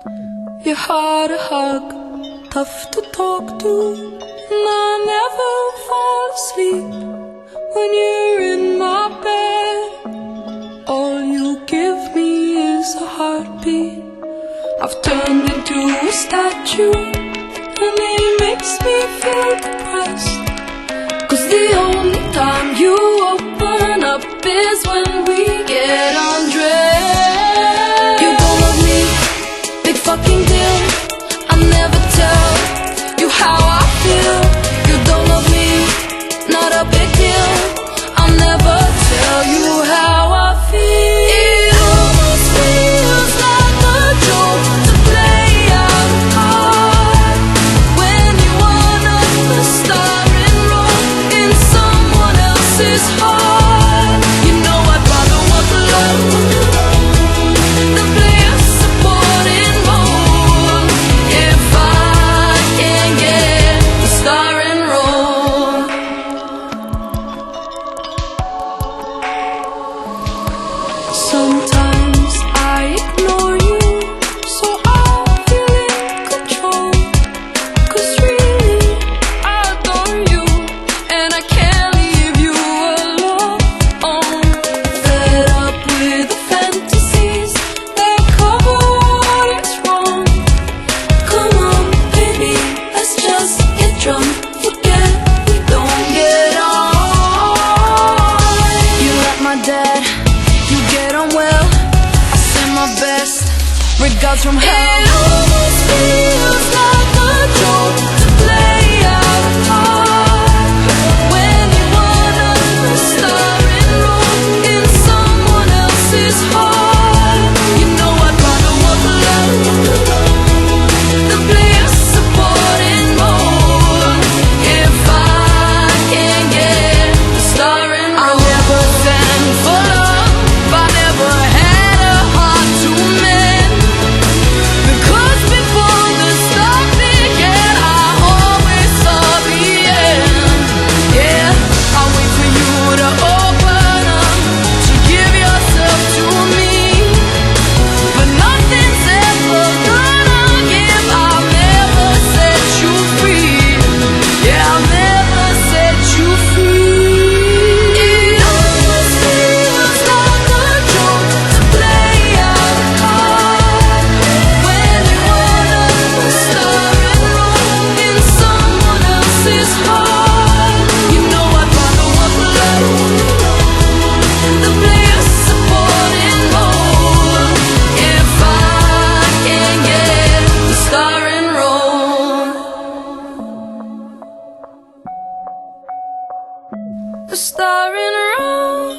You're hard to hug, tough to talk to, and I never fall asleep when you're in my bed. All you give me is a heartbeat. I've turned into a statue, and it makes me feel depressed. 'Cause the only time you open up is when we get undressed. You don't love me, big fucking deal. I never tell you how I feel. You don't love me, not a big deal. I'll never tell you how I feel. It almost feels like a joke to play out a part when you wanna star enroll in someone else's heart. You know I'd rather walk alone than play a supporting role. If I can get the starring role. Sometimes I ignore you, so I feel in control. 'Cause really I adore you, and I can't leave you alone. Fed up with the fantasies that cover what is wrong. Come on, baby, let's just get drunk. Forget we don't get on. You like my dad, you get on well. I send my best regards from hell. It almost feels like a joke to play out a part when you wanna star enroll in someone else's heart. You know I'd rather walk alone than play a supporting role. If I can get the starring role. I never stand for love, I never had a heart to mend. Because before the start began, I always saw the end. Yeah, I wait for you to open up, to give yourself to me. But nothing's ever gonna give. I'll never set you free. Yeah, I'll never set you free. It almost feels like a joke to play out a part when you wanna star enroll in someone else's heart. You know I'd rather walk alone than play a supporting role. If I can get the starring role. The starring role.